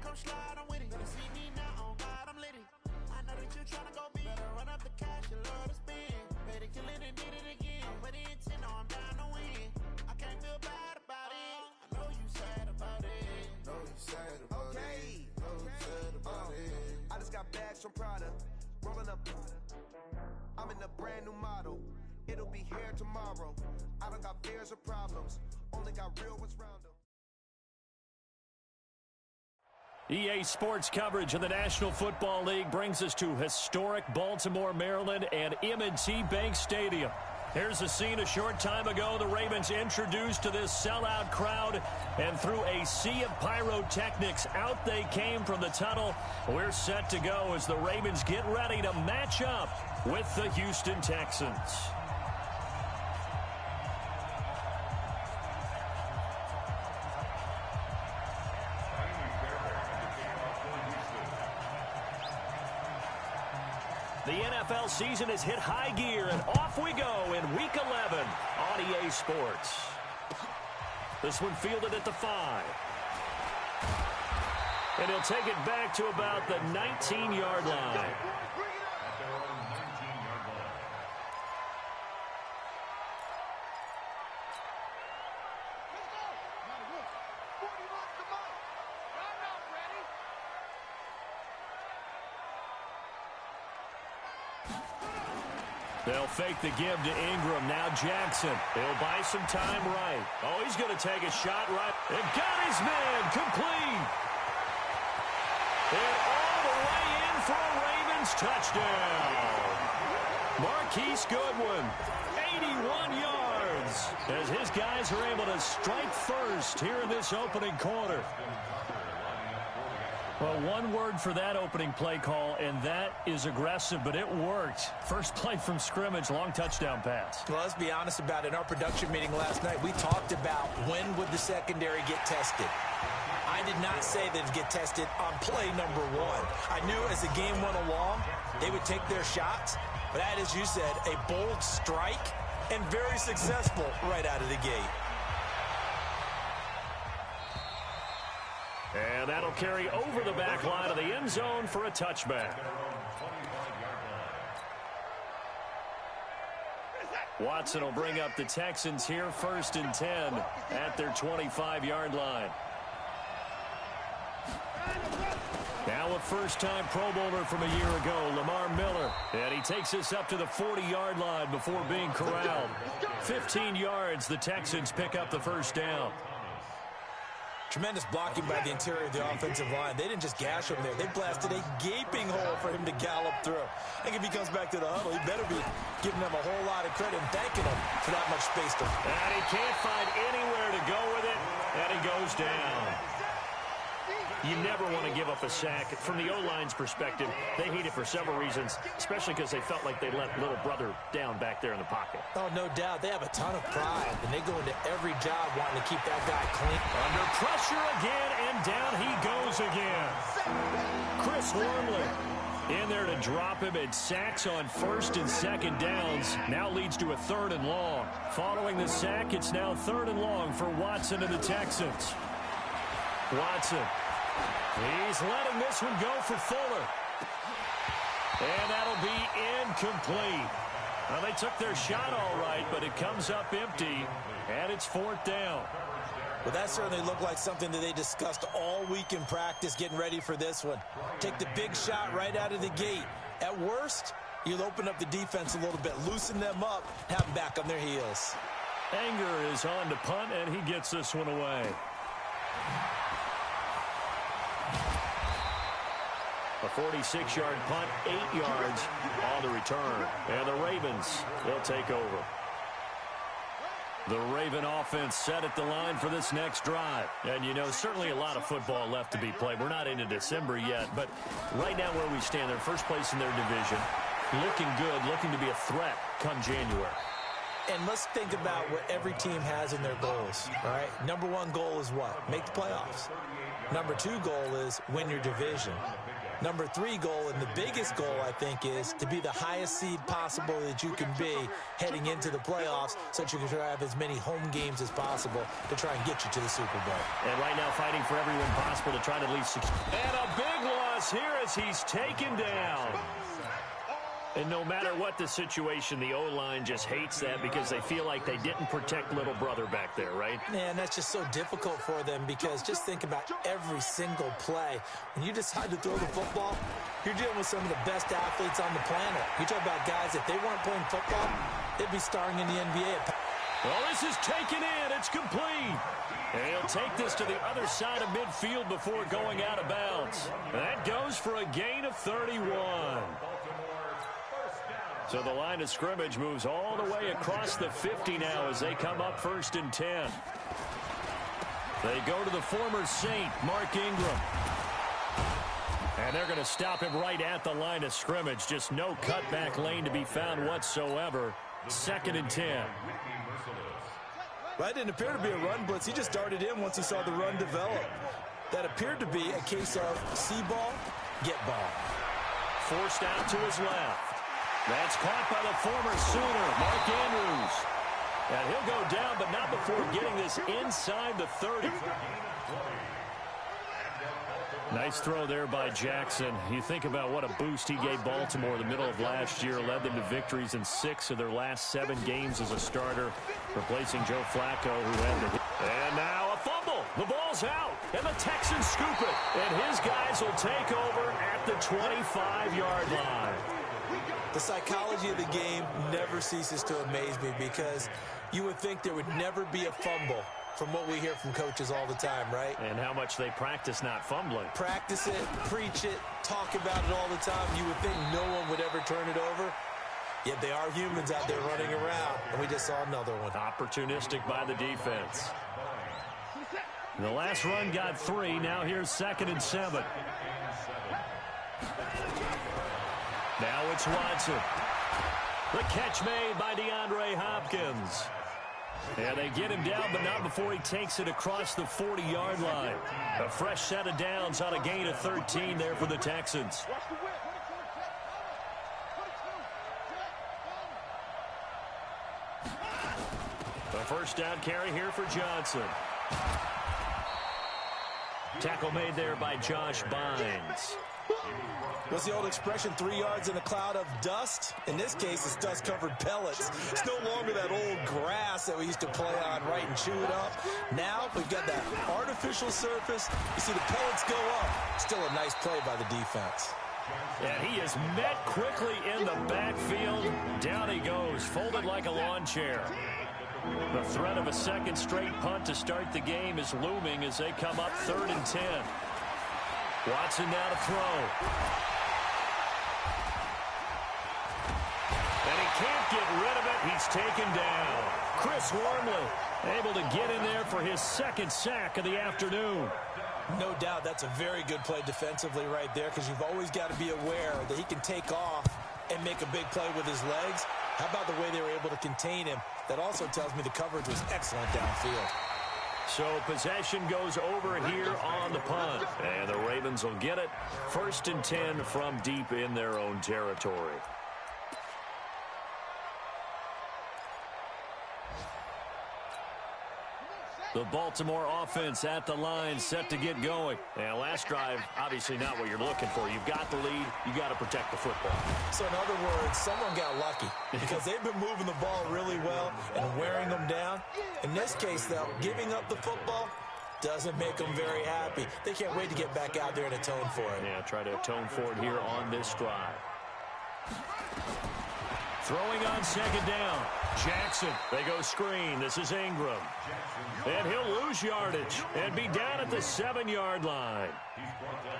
come slide, I'm with it. Better see me now, oh God, I'm litty. I know that you're trying to go big. Better run up the cash, you love to spend. Better kill it and did it again. I'm with the intent, no, I'm down to win. I can't feel bad about it. I know you sad about it. Know you sad about it. Know you sad about it. I just got bags from Prada. Rolling up. I'm in a brand new model. It'll be here tomorrow. I don't got fears or problems. Only got real ones round them. EA Sports coverage of the National Football League brings us to historic Baltimore, Maryland, and M&T Bank Stadium. Here's a scene a short time ago. The Ravens introduced to this sellout crowd, and through a sea of pyrotechnics, out they came from the tunnel. We're set to go as the Ravens get ready to match up with the Houston Texans. The NFL season has hit high gear, and off we go in Week 11 on EA Sports. This one fielded at the 5. And he'll take it back to about the 19-yard line. They'll fake the give to Ingram. Now Jackson. He'll buy some time right. Oh, he's going to take a shot right. And got his man. Complete. And all the way in for a Ravens touchdown. Marquise Goodwin, 81 yards, as his guys are able to strike first here in this opening quarter. Well, one word for that opening play call, and that is aggressive, but it worked. First play from scrimmage, long touchdown pass. Well, let's be honest about it. In our production meeting last night, we talked about when would the secondary get tested. I did not say they'd get tested on play number 1. I knew as the game went along, they would take their shots. But that, as you said, a bold strike and very successful right out of the gate. And that'll carry over the back line of the end zone for a touchback. Watson will bring up the Texans here 1st and 10 at their 25-yard line. Now a first-time Pro Bowler from a year ago, Lamar Miller. And he takes us up to the 40-yard line before being corralled. 15 yards, the Texans pick up the first down. Tremendous blocking by the interior of the offensive line. They didn't just gash him there. They blasted a gaping hole for him to gallop through. I think if he comes back to the huddle, he better be giving them a whole lot of credit and thanking them for that much space to. And he can't find anywhere to go with it, and he goes down. You never want to give up a sack. From the O-line's perspective, they hate it for several reasons, especially because they felt like they let little brother down back there in the pocket. Oh, no doubt. They have a ton of pride, and they go into every job wanting to keep that guy clean. Under pressure again, and down he goes again. Chris Wormley in there to drop him, and sacks on 1st and 2nd downs. Now leads to a 3rd and long. Following the sack, it's now 3rd and long for Watson and the Texans. Watson. He's letting this one go for Fuller. And that'll be incomplete. Well, they took their shot all right, but it comes up empty, and it's 4th down. Well, that certainly looked like something that they discussed all week in practice getting ready for this one. Take the big shot right out of the gate. At worst, you'll open up the defense a little bit, loosen them up, have them back on their heels. Anger is on to punt, and he gets this one away. A 46-yard punt, 8 yards on the return. And the Ravens, they'll take over. The Raven offense set at the line for this next drive. And, you know, certainly a lot of football left to be played. We're not into December yet, but right now where we stand, they're first place in their division. Looking good, looking to be a threat come January. And let's think about what every team has in their goals, all right? Number 1 goal is what? Make the playoffs. Number 2 goal is win your division. Number 3 goal, and the biggest goal, I think, is to be the highest seed possible that you can be heading into the playoffs so that you can have as many home games as possible to try and get you to the Super Bowl. And right now fighting for every win possible to try to at least succeed. And a big loss here as he's taken down. And no matter what the situation, the O-line just hates that because they feel like they didn't protect little brother back there, right? Man, that's just so difficult for them because just think about every single play. When you decide to throw the football, you're dealing with some of the best athletes on the planet. You talk about guys, if they weren't playing football, they'd be starring in the NBA. Well, this is taken in. It's complete. And he'll take this to the other side of midfield before going out of bounds. That goes for a gain of 31. So the line of scrimmage moves all the way across the 50 now as they come up 1st and 10. They go to the former Saint, Mark Ingram. And they're going to stop him right at the line of scrimmage. Just no cutback lane to be found whatsoever. 2nd and 10. Well, that didn't appear to be a run blitz. He just darted in once he saw the run develop. That appeared to be a case of see ball, get ball. Forced out to his left. That's caught by the former Sooner, Mark Andrews. And he'll go down, but not before getting this inside the 30. Nice throw there by Jackson. You think about what a boost he gave Baltimore in the middle of last year, led them to victories in 6 of their last 7 games as a starter, replacing Joe Flacco, who had the hit. And now a fumble. The ball's out, and the Texans scoop it. And his guys will take over at the 25-yard line. The psychology of the game never ceases to amaze me because you would think there would never be a fumble from what we hear from coaches all the time, right? And how much they practice not fumbling. Practice it, preach it, talk about it all the time. You would think no one would ever turn it over. Yet they are humans out there running around, and we just saw another one. Opportunistic by the defense. The last run got 3. Now here's 2nd and 7. Now it's Watson. The catch made by DeAndre Hopkins. And they get him down, but not before he takes it across the 40-yard line. A fresh set of downs on a gain of 13 there for the Texans. A first down carry here for Johnson. Tackle made there by Josh Bynes. What's the old expression, 3 yards in a cloud of dust? In this case, it's dust-covered pellets. It's no longer that old grass that we used to play on, right, and chew it up. Now we've got that artificial surface. You see the pellets go up. Still a nice play by the defense. And he is met quickly in the backfield. Down he goes, folded like a lawn chair. The threat of a second straight punt to start the game is looming as they come up 3rd and 10. Watson now to throw. And he can't get rid of it. He's taken down. Chris Wormley able to get in there for his 2nd sack of the afternoon. No doubt that's a very good play defensively right there because you've always got to be aware that he can take off and make a big play with his legs. How about the way they were able to contain him? That also tells me the coverage was excellent downfield. So possession goes over here on the punt. And the Ravens will get it. 1st and 10 from deep in their own territory. The Baltimore offense at the line, set to get going. And last drive, obviously not what you're looking for. You've got the lead. You got to protect the football. So in other words, someone got lucky because they've been moving the ball really well and wearing them down. In this case, though, giving up the football doesn't make them very happy. They can't wait to get back out there and atone for it. Yeah, try to atone for it here on this drive. Throwing on 2nd down. Jackson. They go screen. This is Ingram. And he'll lose yardage and be down at the 7-yard line.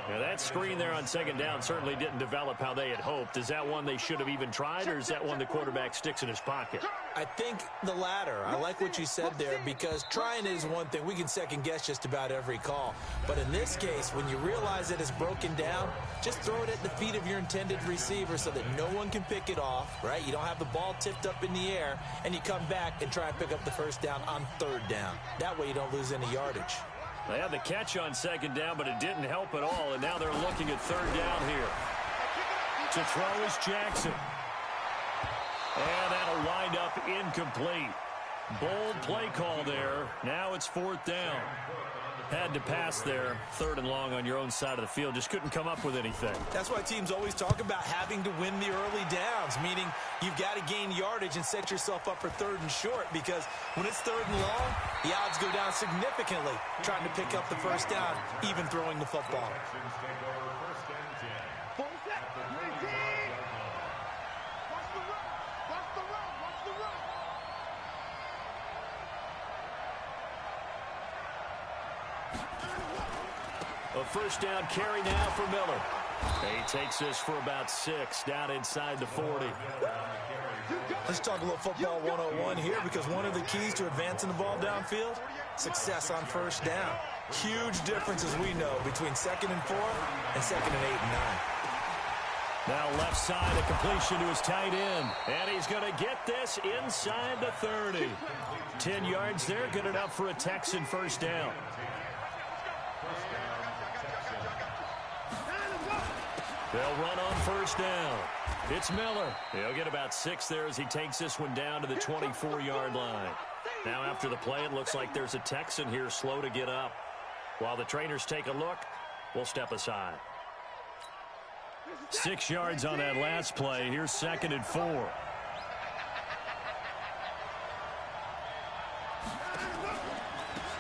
Now that screen there on 2nd down certainly didn't develop how they had hoped. Is that one they should have even tried, or is that one the quarterback sticks in his pocket? I think the latter. I like what you said there because trying it is one thing. We can second guess just about every call. But in this case, when you realize that it's broken down, just throw it at the feet of your intended receiver so that no one can pick it off, right? You don't have the ball tipped up in the air, and you come back and try and pick up the 1st down on 3rd down. That way you don't lose any yardage. They had the catch on second down, but it didn't help at all, and now they're looking at third down here. To throw is Jackson. And that'll wind up incomplete. Bold play call there. Now it's fourth down. Had to pass there. Third and long on your own side of the field. Just couldn't come up with anything. That's why teams always talk about having to win the early downs, meaning you've got to gain yardage and set yourself up for third and short, because when it's third and long, the odds go down significantly trying to pick up the first down, even throwing the football. A first down carry now for Miller. He takes this for about 6 down inside the 40. Let's talk a little football 101 here, because one of the keys to advancing the ball downfield, success on first down. Huge difference, as we know, between 2nd and 4 and 2nd and 8 and 9. Now left side, a completion to his tight end. And he's going to get this inside the 30. 10 yards there, good enough for a Texan first down. They'll run on first down. It's Miller. He'll get about 6 there as he takes this one down to the 24-yard line. Now after the play, it looks like there's a Texan here slow to get up. While the trainers take a look, we'll step aside. 6 yards on that last play. Here's 2nd and 4.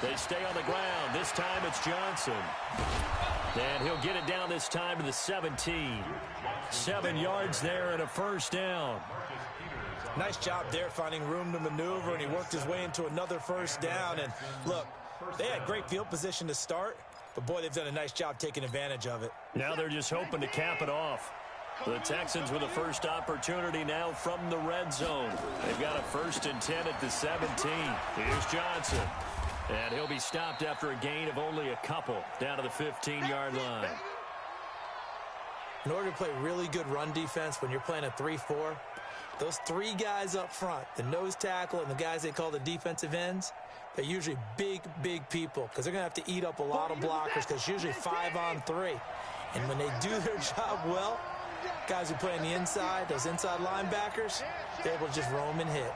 They stay on the ground. This time it's Johnson. And he'll get it down this time to the 17. 7 yards there and a first down. Nice job there finding room to maneuver, and he worked his way into another first down. And look, they had great field position to start, but boy, they've done a nice job taking advantage of it. Now they're just hoping to cap it off. The Texans with a first opportunity now from the red zone. They've got a 1st and 10 at the 17. Here's Johnson. And he'll be stopped after a gain of only a couple down to the 15-yard line. In order to play really good run defense when you're playing a 3-4, those 3 guys up front, the nose tackle and the guys they call the defensive ends, they're usually big, big people, because they're going to have to eat up a lot of blockers, because it's usually 5 on 3. And when they do their job well, guys who play on the inside, those inside linebackers, they're able to just roam and hit.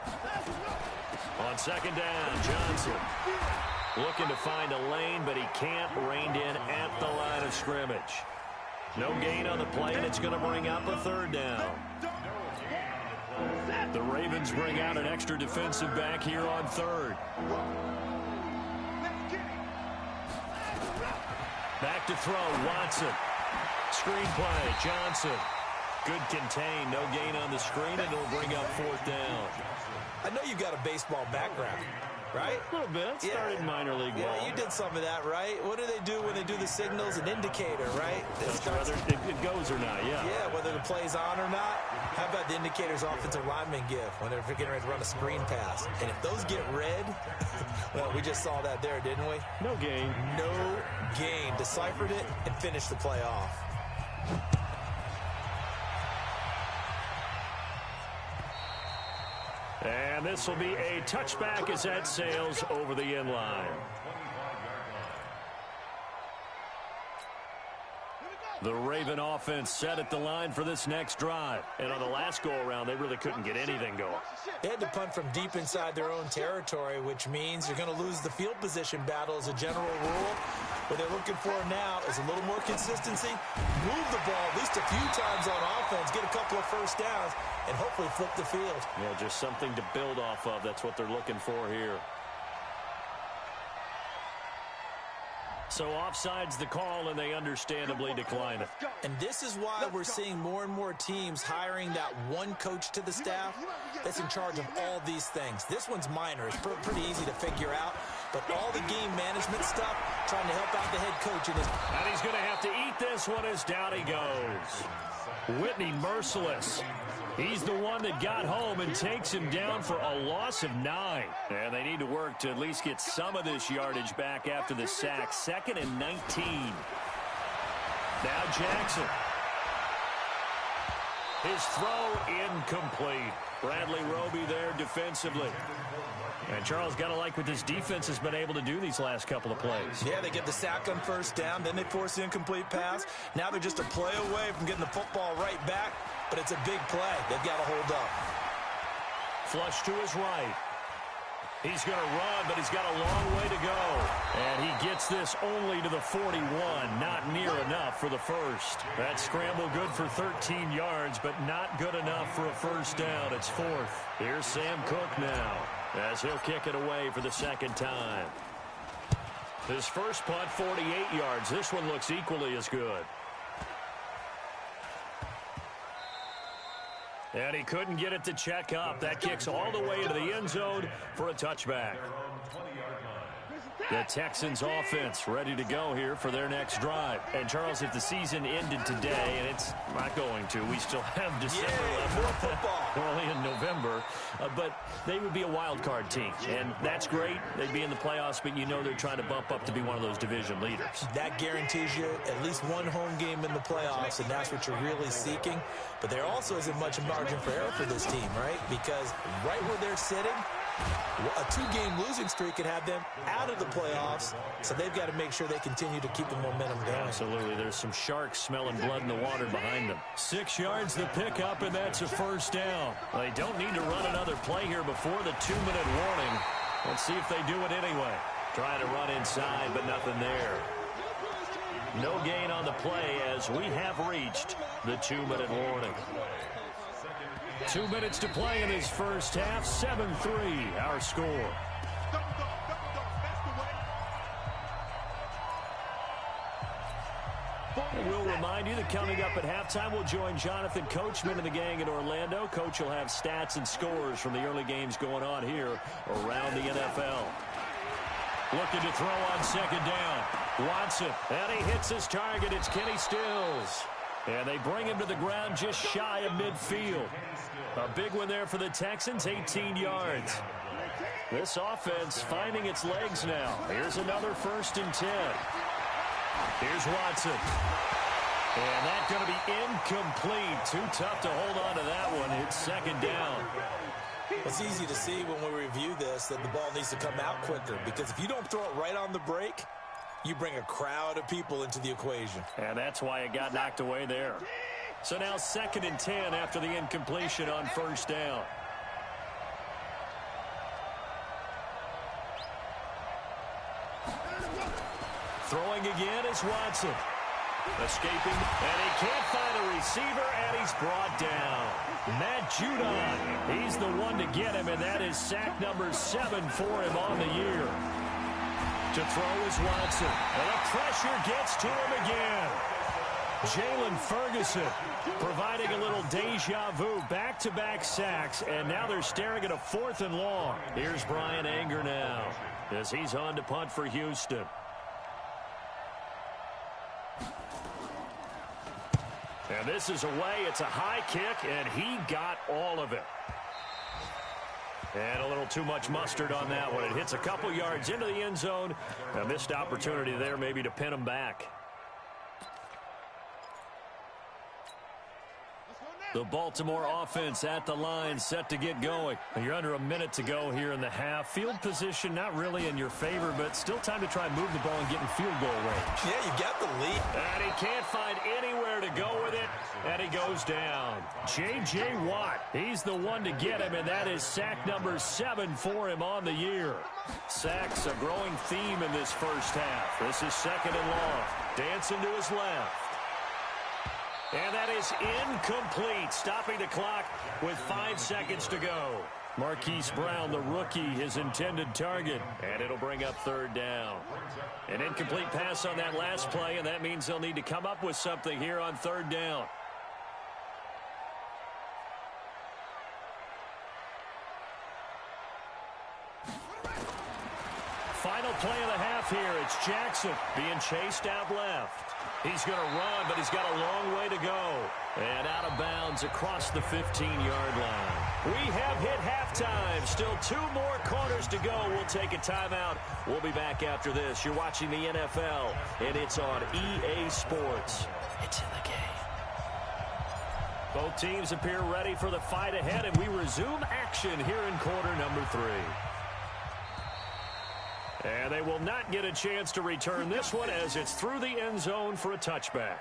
On second down, Johnson looking to find a lane, but he can't. Reined in at the line of scrimmage. No gain on the play, and it's going to bring up a third down. The Ravens bring out an extra defensive back here on third. Back to throw, Watson. Screen play, Johnson. Good contain, no gain on the screen, and it'll bring up 4th down. I know you've got a baseball background, right? A little bit. Started minor league ball. Yeah, you did some of that, right? What do they do when they do the signals? An indicator, right? Whether it goes or not, yeah. Yeah, whether the play's on or not. How about the indicators offensive linemen give when they're getting ready to run a screen pass? And if those get red, well, we just saw that there, didn't we? No gain. No gain. Deciphered it and finished the play off. And this will be a touchback as that sails over the end line. The Raven offense set at the line for this next drive. And on the last go-around, they really couldn't get anything going. They had to punt from deep inside their own territory, which means you're going to lose the field position battle as a general rule. What they're looking for now is a little more consistency, move the ball at least a few times on offense, get a couple of first downs, and hopefully flip the field. Yeah, just something to build off of. That's what they're looking for here. So offside's the call, and they understandably decline it. And this is why we're seeing more and more teams hiring that one coach to the staff that's in charge of all these things. This one's minor. It's pretty easy to figure out. But all the game management stuff, trying to help out the head coach. And he's going to have to eat this one as down he goes. Whitney merciless. He's the one that got home and takes him down for a loss of 9. And they need to work to at least get some of this yardage back after the sack. 2nd and 19. Now Jackson. His throw incomplete. Bradley Roby there defensively. And Charles, got to like what this defense has been able to do these last couple of plays. Yeah, they get the sack on first down, then they force the incomplete pass. Now they're just a play away from getting the football right back, but it's a big play. They've got to hold up. Flush to his right. He's going to run, but he's got a long way to go. And he gets this only to the 41, not near enough for the first. That scramble good for 13 yards, but not good enough for a first down. It's fourth. Here's Sam Cook now, as he'll kick it away for the second time. His first punt, 48 yards. This one looks equally as good. And he couldn't get it to check up. That kicks all the way into the end zone for a touchback. The Texans offense ready to go here for their next drive. And, Charles, if the season ended today, and it's not going to, we still have December left. We're only in November. But they would be a wild card team. And that's great. They'd be in the playoffs, but you know they're trying to bump up to be one of those division leaders. That guarantees you at least one home game in the playoffs, and that's what you're really seeking. But there also isn't much margin for error for this team, right? Because right where they're sitting, a two-game losing streak could have them out of the playoffs, so they've got to make sure they continue to keep the momentum going. Absolutely. There's some sharks smelling blood in the water behind them. 6 yards the pickup, and that's a first down. They don't need to run another play here before the 2-minute warning. Let's see if they do it anyway. Try to run inside, but nothing there. No gain on the play as we have reached the 2-minute warning. 2 minutes to play in his first half. 7-3 our score. We'll remind you that coming up at halftime, we'll join Jonathan Coachman and the gang in Orlando. Coach will have stats and scores from the early games going on here around the NFL. Looking to throw on second down. Watson, and he hits his target. It's Kenny Stills. And they bring him to the ground just shy of midfield. A big one there for the Texans, 18 yards. This offense finding its legs now. Here's another 1st and 10. Here's Watson. And that's going to be incomplete. Too tough to hold on to that one. It's second down. It's easy to see when we review this that the ball needs to come out quicker, because if you don't throw it right on the break, you bring a crowd of people into the equation. And that's why it got knocked away there. So now 2nd and 10 after the incompletion on first down. Throwing again is Watson. Escaping, and he can't find a receiver, and he's brought down. Matt Judon, he's the one to get him, and that is sack number 7 for him on the year. To throw is Watson, and the pressure gets to him again. Jalen Ferguson providing a little deja vu, back-to-back sacks, and now they're staring at a 4th and long. Here's Brian Anger now as he's on to punt for Houston. And this is away. It's a high kick, and he got all of it. And a little too much mustard on that one. It hits a couple yards into the end zone. A missed opportunity there maybe to pin him back. The Baltimore offense at the line, set to get going. You're under a minute to go here in the half. Field position not really in your favor, but still time to try and move the ball and get in field goal range. Yeah, you got the lead. And he can't find anywhere to go with it, and he goes down. J.J. Watt, he's the one to get him, and that is sack number 7 for him on the year. Sacks a growing theme in this first half. This is 2nd and long. Dancing to his left. And that is incomplete, stopping the clock with 5 seconds to go. Marquise Brown, the rookie, his intended target, and it'll bring up 3rd down. An incomplete pass on that last play, and that means they'll need to come up with something here on 3rd down. Final play of the half here. It's Jackson being chased out left. He's going to run, but he's got a long way to go. And out of bounds across the 15-yard line. We have hit halftime. Still 2 more quarters to go. We'll take a timeout. We'll be back after this. You're watching the NFL, and it's on EA Sports. It's in the game. Both teams appear ready for the fight ahead, and we resume action here in quarter number 3. And they will not get a chance to return this one as it's through the end zone for a touchback.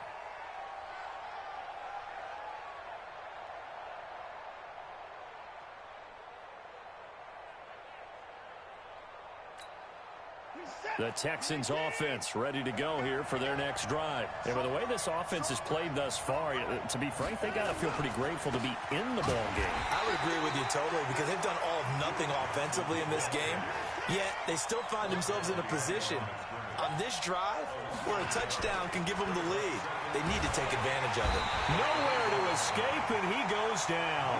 The Texans offense ready to go here for their next drive. And with the way this offense has played thus far, to be frank, they got to feel pretty grateful to be in the ball game. I would agree with you totally because they've done all of nothing offensively in this game, yet they still find themselves in a position on this drive where a touchdown can give them the lead. They need to take advantage of it. Nowhere to escape, and he goes down.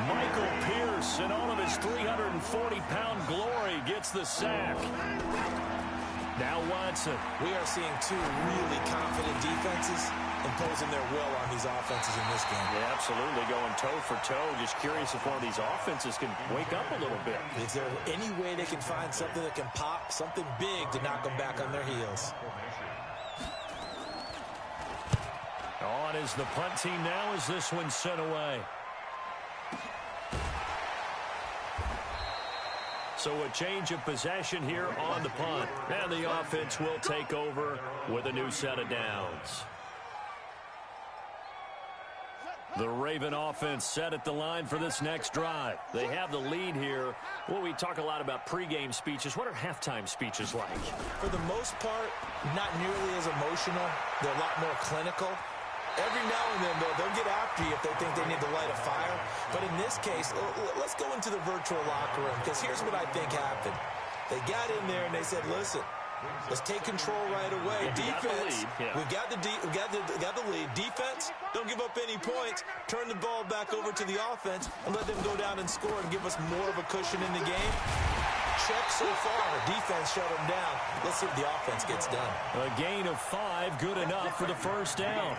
Michael Pierce, in all of his 340-pound glory, gets the sack. Now Watson. We are seeing two really confident defenses imposing their will on these offenses in this game. Yeah, absolutely, going toe for toe. Just curious if one of these offenses can wake up a little bit. Is there any way they can find something that can pop, something big to knock them back on their heels? On is the punt team now as this one's sent away. So a change of possession here on the punt. And the offense will take over with a new set of downs. The Raven offense set at the line for this next drive. They have the lead here. Well, we talk a lot about pregame speeches. What are halftime speeches like? For the most part, not nearly as emotional. They're a lot more clinical. Every now and then, they'll get after you if they think they need to light a fire. But in this case, let's go into the virtual locker room, because here's what I think happened. They got in there and they said, listen, let's take control right away. Defense, we've got the lead. Defense, don't give up any points. Turn the ball back over to the offense and let them go down and score and give us more of a cushion in the game. Check so far. Defense shut them down. Let's see if the offense gets done. A gain of 5, good enough for the first down.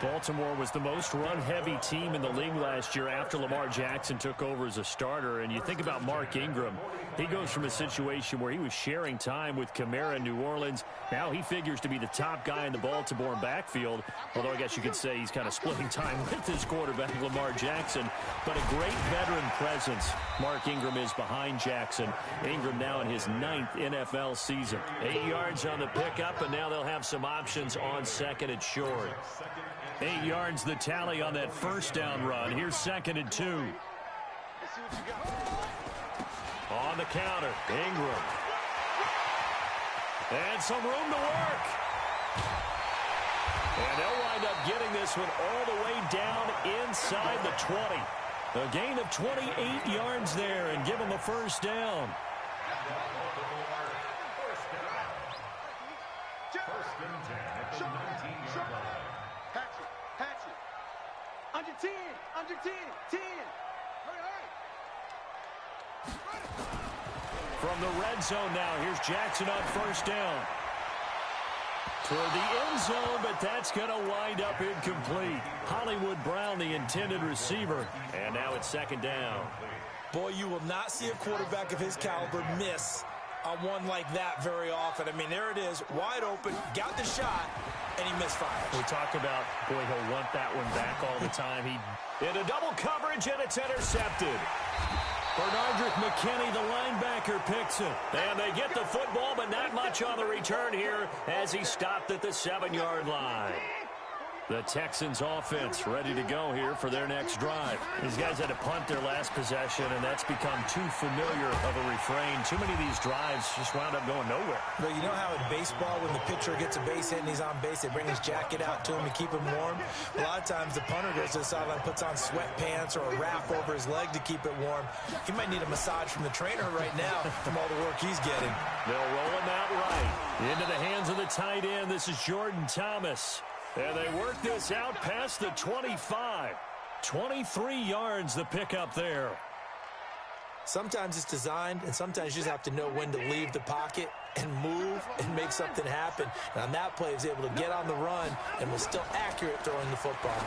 Baltimore was the most run-heavy team in the league last year after Lamar Jackson took over as a starter. And you think about Mark Ingram. He goes from a situation where he was sharing time with Kamara in New Orleans. Now he figures to be the top guy in the Baltimore backfield. Although I guess you could say he's kind of splitting time with his quarterback, Lamar Jackson. But a great veteran presence. Mark Ingram is behind Jackson. Ingram now in his 9th NFL season. 8 yards on the pickup, and now they'll have some options on second and short. 8 yards the tally on that first down run. Here's 2nd and 2. On the counter, Ingram. And some room to work. And they'll wind up getting this one all the way down inside the 20. A gain of 28 yards there and give them a first down. Under 10, under 10, 10. From the red zone now, here's Jackson on first down. Toward the end zone, but that's going to wind up incomplete. Hollywood Brown, the intended receiver. And now it's 2nd down. Boy, you will not see a quarterback of his caliber miss on one like that very often. I mean, there it is, wide open, got the shot, and he misfires. We talk about, boy, he'll want that one back all the time. He in a double coverage, and it's intercepted. Bernardrick McKinney, the linebacker, picks it. And they get the football, but not much on the return here as he stopped at the 7-yard line. The Texans offense ready to go here for their next drive. These guys had to punt their last possession, and that's become too familiar of a refrain. Too many of these drives just wound up going nowhere. But you know how in baseball, when the pitcher gets a base hit and he's on base, they bring his jacket out to him to keep him warm? A lot of times the punter goes to the sideline, puts on sweatpants or a wrap over his leg to keep it warm. He might need a massage from the trainer right now from all the work he's getting. They'll roll him out right. Into the hands of the tight end. This is Jordan Thomas. And they work this out past the 25. 23 yards the pickup there. Sometimes it's designed, and sometimes you just have to know when to leave the pocket and move and make something happen. And on that play, he was able to get on the run and was still accurate throwing the football.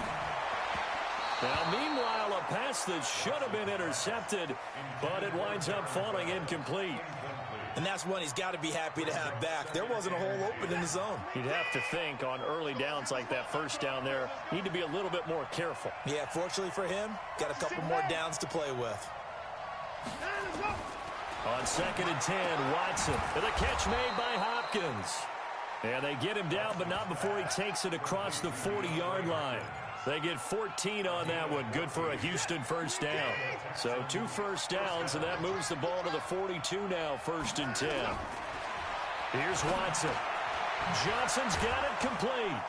Now, meanwhile, a pass that should have been intercepted, but it winds up falling incomplete. And that's one he's got to be happy to have back. There wasn't a hole open in the zone. You'd have to think on early downs like that first down there, need to be a little bit more careful. Yeah, fortunately for him, got a couple more downs to play with. On 2nd and 10, Watson. And the catch made by Hopkins. And they get him down, but not before he takes it across the 40-yard line. They get 14 on that one. Good for a Houston first down. So 2 first downs, and that moves the ball to the 42 now, 1st and 10. Here's Watson. Johnson's got it complete.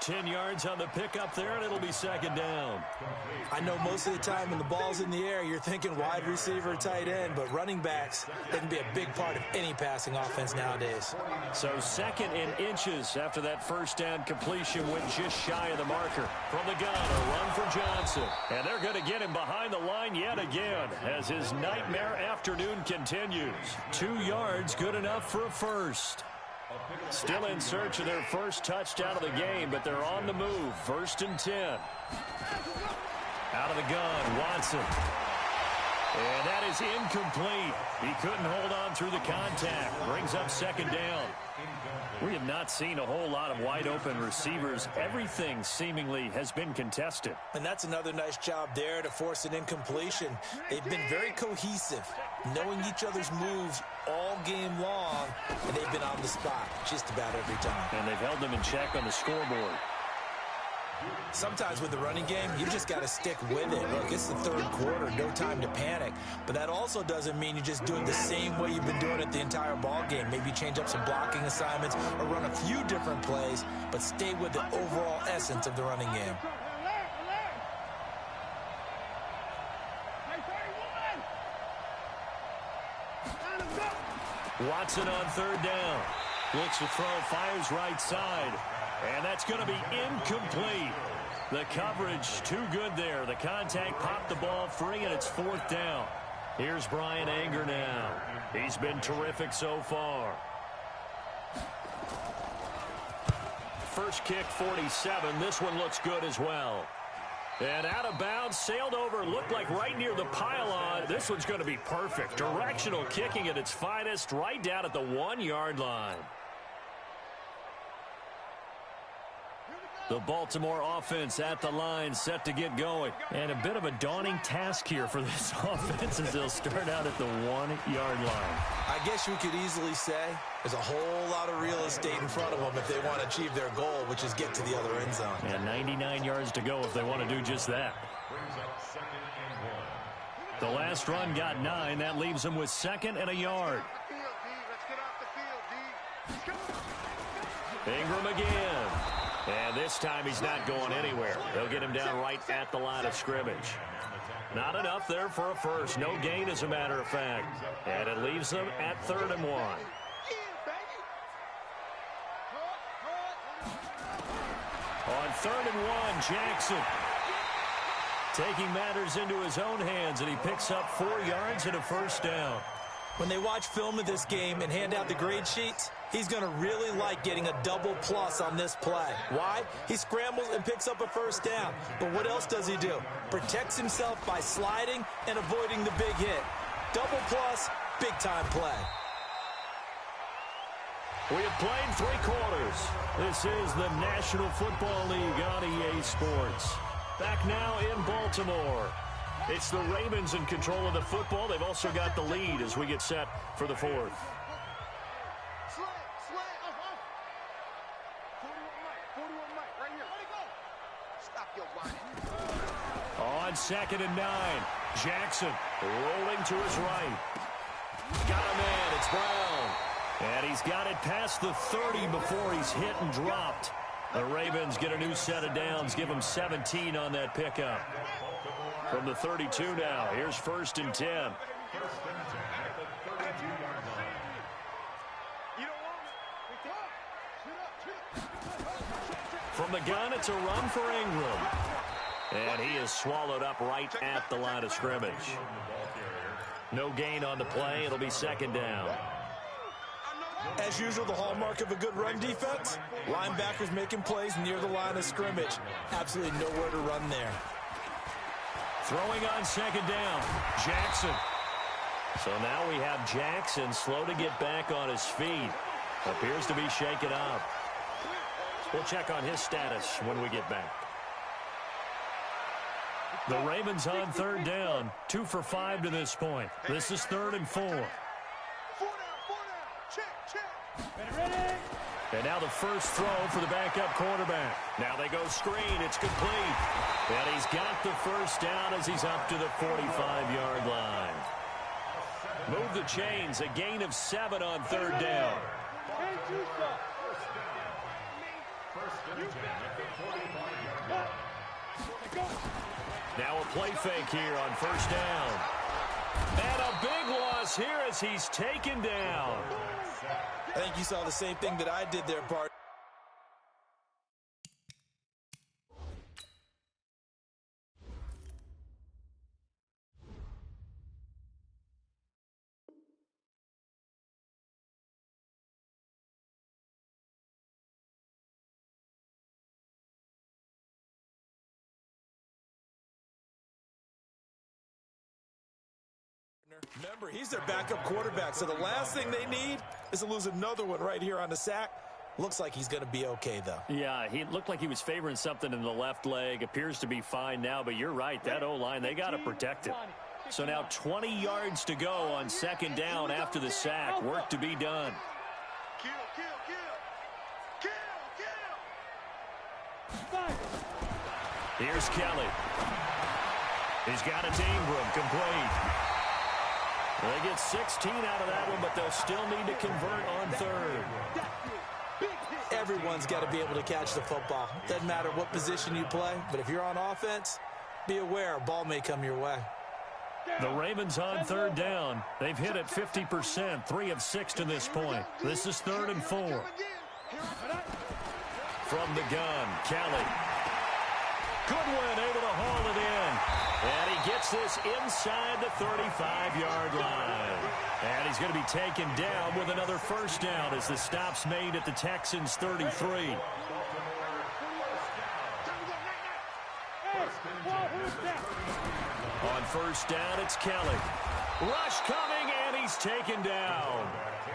10 yards on the pickup there, and it'll be 2nd down. I know most of the time when the ball's in the air, you're thinking wide receiver, tight end, but running backs, they can be a big part of any passing offense nowadays. So 2nd and inches after that first down completion went just shy of the marker. From the gun, a run for Johnson. And they're going to get him behind the line yet again as his nightmare afternoon continues. 2 yards, good enough for a first. Still in search of their first touchdown of the game, but they're on the move. 1st and 10. Out of the gun, Watson. And that is incomplete. He couldn't hold on through the contact. Brings up 2nd down. We have not seen a whole lot of wide-open receivers. Everything seemingly has been contested. And that's another nice job there to force an incompletion. They've been very cohesive, knowing each other's moves all game long, and they've been on the spot just about every time. And they've held them in check on the scoreboard. Sometimes with the running game, you just got to stick with it. Look, it's the 3rd quarter, no time to panic. But that also doesn't mean you're just doing the same way you've been doing it the entire ball game. Maybe change up some blocking assignments or run a few different plays, but stay with the overall essence of the running game. Watson on 3rd down. Looks to throw, fires right side. And that's going to be incomplete. The coverage too good there. The contact popped the ball free, and it's 4th down. Here's Brian Anger now. He's been terrific so far. First kick, 47. This one looks good as well. And out of bounds, sailed over, looked like right near the pylon. This one's going to be perfect. Directional kicking at its finest, right down at the 1-yard line. The Baltimore offense at the line, set to get going. And a bit of a daunting task here for this offense as they'll start out at the 1-yard line. I guess you could easily say there's a whole lot of real estate in front of them if they want to achieve their goal, which is get to the other end zone. And 99 yards to go if they want to do just that. The last run got 9. That leaves them with 2nd and a yard. Ingram again. And this time he's not going anywhere. They'll get him down right at the line of scrimmage. Not enough there for a first. No gain, as a matter of fact. And it leaves them at 3rd and 1. On 3rd and 1, Jackson taking matters into his own hands, and he picks up 4 yards and a first down. When they watch film of this game and hand out the grade sheets, he's going to really like getting a double plus on this play. Why? He scrambles and picks up a first down. But what else does he do? Protects himself by sliding and avoiding the big hit. Double plus, big-time play. We have played 3 quarters. This is the National Football League on EA Sports. Back now in Baltimore. It's the Ravens in control of the football. They've also got the lead as we get set for the 4th. On 2nd and 9, Jackson rolling to his right. Got a man, it's Brown. And he's got it past the 30 before he's hit and dropped. The Ravens get a new set of downs, give them 17 on that pickup. From the 32 now, here's 1st and 10. From the gun, it's a run for Ingram. And he is swallowed up right at the line of scrimmage. No gain on the play. It'll be 2nd down. As usual, the hallmark of a good run defense, linebackers making plays near the line of scrimmage. Absolutely nowhere to run there. Throwing on 2nd down, Jackson. So now we have Jackson slow to get back on his feet. Appears to be shaken up. We'll check on his status when we get back. The Ravens on third down. 2 for 5 to this point. This is 3rd and 4. 4 down. Check. Ready. And now the first throw for the backup quarterback. Now they go screen. It's complete. And he's got the first down as he's up to the 45-yard line. Move the chains. A gain of 7 on third down. Now a play fake here on first down. And a big loss here as he's taken down. I think you saw the same thing that I did there, Bart. Remember, he's their backup quarterback, so the last thing they need is to lose another one right here on the sack. Looks like he's going to be okay, though. Yeah, he looked like he was favoring something in the left leg. Appears to be fine now, but you're right. That O-line, they got to protect him. So now 20 yards to go on second down after the sack. Work to be done. Here's Kelly. He's got it to Ingram, complete. They get 16 out of that one, but they'll still need to convert on third. Everyone's got to be able to catch the football. Doesn't matter what position you play, but if you're on offense, be aware a ball may come your way. The Ravens on third down. They've hit it 50%, 3 of 6 to this point. This is 3rd and 4. From the gun, Kelly. Goodwin able to haul it in. And he gets this inside the 35-yard line. And he's going to be taken down with another first down as the stop's made at the Texans' 33. On first down, it's Kelly. Rush coming, and he's taken down.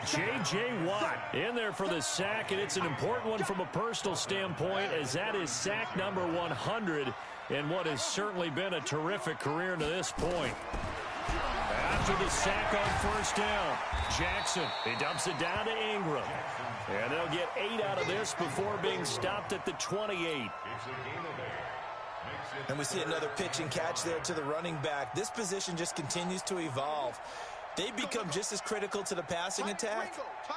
J.J. Watt in there for the sack, and it's an important one from a personal standpoint, as that is sack number 100 in what has certainly been a terrific career to this point. After the sack on first down, Jackson, he dumps it down to Ingram. And they'll get 8 out of this before being stopped at the 28. And we see another pitch and catch there to the running back. This position just continues to evolve. They become just as critical to the passing attack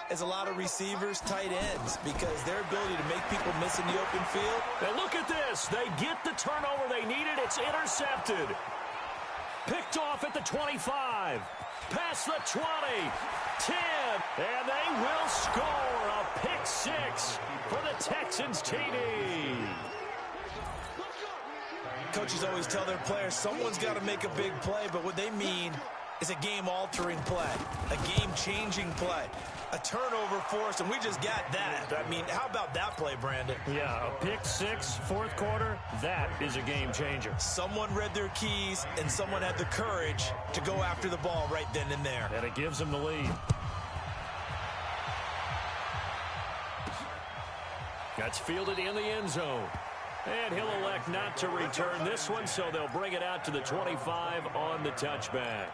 as a lot of receivers, tight ends, because their ability to make people miss in the open field. And look at this. They get the turnover they needed. It's intercepted. Picked off at the 25. Past the 20. 10. And they will score a pick 6 for the Texans TD. Coaches always tell their players someone's got to make a big play, but what they mean is a game-altering play, a game-changing play, a turnover force, and we just got that. I mean, how about that play, Brandon? Yeah, a pick 6, fourth quarter, that is a game-changer. Someone read their keys, and someone had the courage to go after the ball right then and there. And it gives them the lead. That's fielded in the end zone. And he'll elect not to return this one, so they'll bring it out to the 25 on the touchback.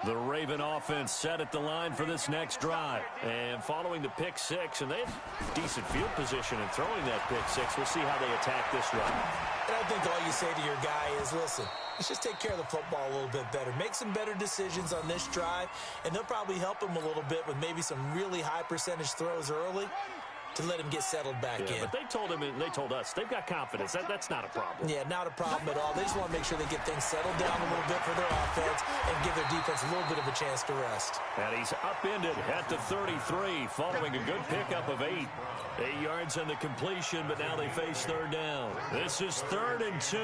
The Raven offense set at the line for this next drive. And following the pick 6, and they have decent field position in throwing that pick 6. We'll see how they attack this run. And I think all you say to your guy is, listen, let's just take care of the football a little bit better. Make some better decisions on this drive, and they'll probably help him a little bit with maybe some really high percentage throws early to let him get settled back in. But they told him, and they told us, they've got confidence. That's not a problem. Yeah, not a problem at all. They just want to make sure they get things settled down a little bit for their offense and give their defense a little bit of a chance to rest. And he's upended at the 33 following a good pickup of 8. 8 yards on the completion, but now they face third down. This is 3rd and 2.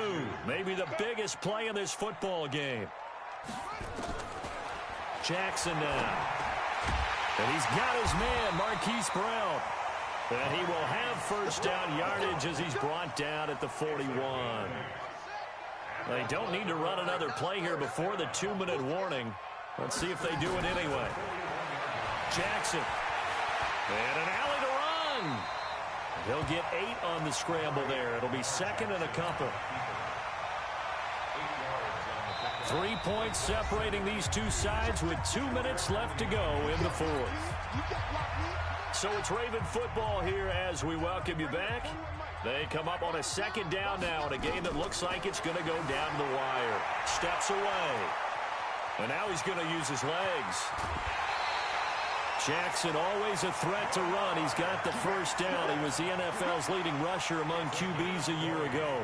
Maybe the biggest play in this football game. Jackson now. And he's got his man, Marquise Brown. And he will have first down yardage as he's brought down at the 41. They don't need to run another play here before the 2-minute warning. Let's see if they do it anyway. Jackson. And an alley to run. Martin. He'll get 8 on the scramble there. It'll be second and a couple. 3 points separating these two sides with 2 minutes left to go in the fourth. So it's Raven football here as we welcome you back. They come up on a second down now in a game that looks like it's going to go down to the wire. Steps away. And now he's going to use his legs. Jackson always a threat to run. He's got the first down. He was the NFL's leading rusher among QBs a year ago.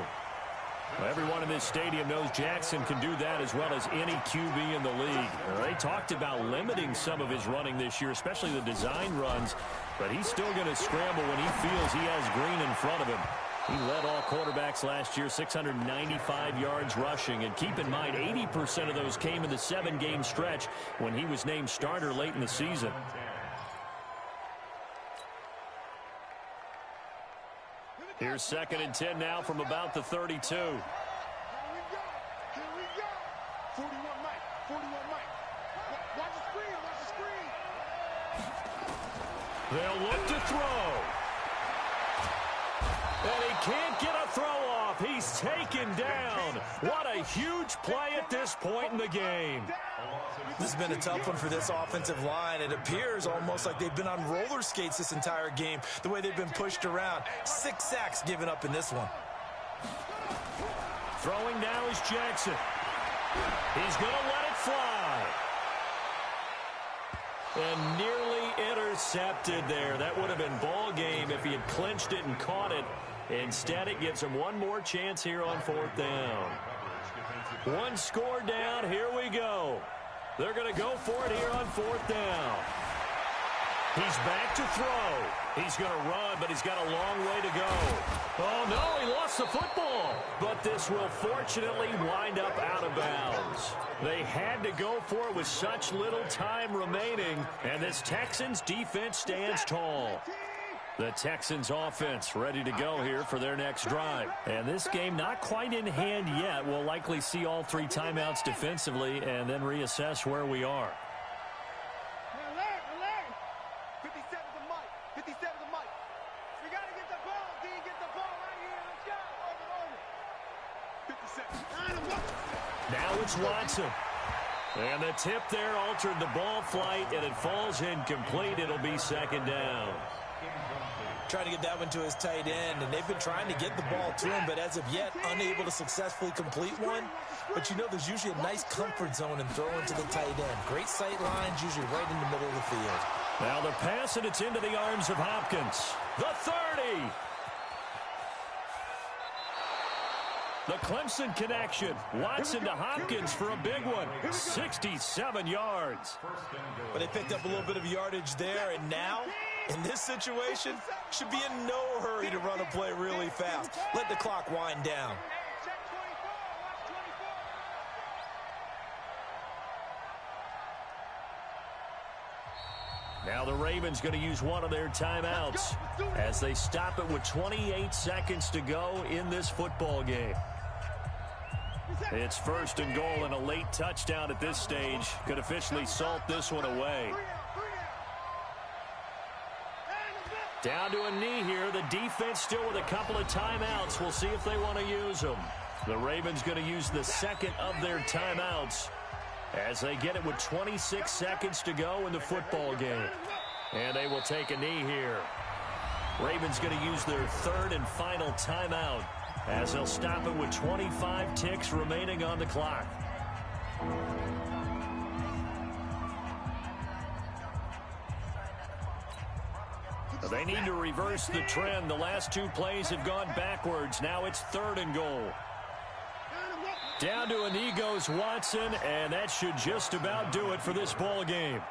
Well, everyone in this stadium knows Jackson can do that as well as any QB in the league. They talked about limiting some of his running this year, especially the design runs, but he's still going to scramble when he feels he has green in front of him. He led all quarterbacks last year, 695 yards rushing. And keep in mind, 80% of those came in the 7-game stretch when he was named starter late in the season. Here's second and 10 now from about the 32. Here we go. 41 Mike. 41 Mike. Watch the screen. They'll look to throw. And he can't get a throw off. He's taken down. What a huge play at this point in the game. This has been a tough one for this offensive line. It appears almost like they've been on roller skates this entire game, the way they've been pushed around. 6 sacks given up in this one. Throwing now is Jackson. He's going to let it fly. And nearly intercepted there. That would have been ball game if he had clinched it and caught it. Instead, it gives him one more chance here on 4th down. One score down. Here we go. They're going to go for it here on 4th down. He's back to throw. He's going to run, but he's got a long way to go. Oh, no, he lost the football. But this will fortunately wind up out of bounds. They had to go for it with such little time remaining, and this Texans defense stands tall. The Texans offense ready to go here for their next drive. And this game not quite in hand yet. We'll likely see all 3 timeouts defensively and then reassess where we are. 57 to Mike. 57 to Mike. We got to get the ball, D. Get the ball right here. Let's go. 57. Now it's Watson. And the tip there altered the ball flight, and it falls incomplete. It'll be second down. Trying to get that one to his tight end, and they've been trying to get the ball to him, but as of yet, unable to successfully complete one. But you know there's usually a nice comfort zone in throwing to the tight end. Great sight lines, usually right in the middle of the field. Now the pass, and it's into the arms of Hopkins. The 30. The Clemson connection. Watson to Hopkins for a big one. 67 yards. But they picked up a little bit of yardage there, and now, in this situation, should be in no hurry to run a play really fast. Let the clock wind down. Now the Ravens going to use one of their timeouts as they stop it with 28 seconds to go in this football game. It's 1st and goal, and a late touchdown at this stage could officially salt this one away. Down to a knee here. The defense still with a couple of timeouts. We'll see if they want to use them. The Ravens going to use the second of their timeouts as they get it with 26 seconds to go in the football game. And they will take a knee here. Ravens going to use their 3rd and final timeout as they'll stop it with 25 ticks remaining on the clock. They need to reverse the trend. The last 2 plays have gone backwards. Now it's 3rd and goal. Down to a knee goes Watson, and that should just about do it for this ball game.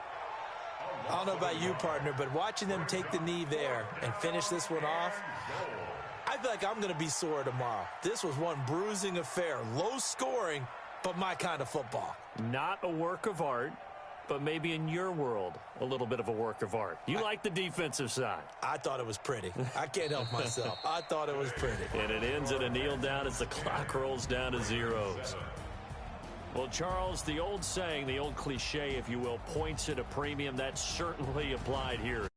I don't know about you, partner, but watching them take the knee there and finish this one off, I feel like I'm going to be sore tomorrow. This was one bruising affair. Low scoring, but my kind of football. Not a work of art, but maybe in your world, a little bit of a work of art. You like the defensive side. I thought it was pretty. I can't help myself. I thought it was pretty. And it ends in a kneel down as the clock rolls down to zeros. Well, Charles, the old saying, the old cliche, if you will, points at a premium. That's certainly applied here.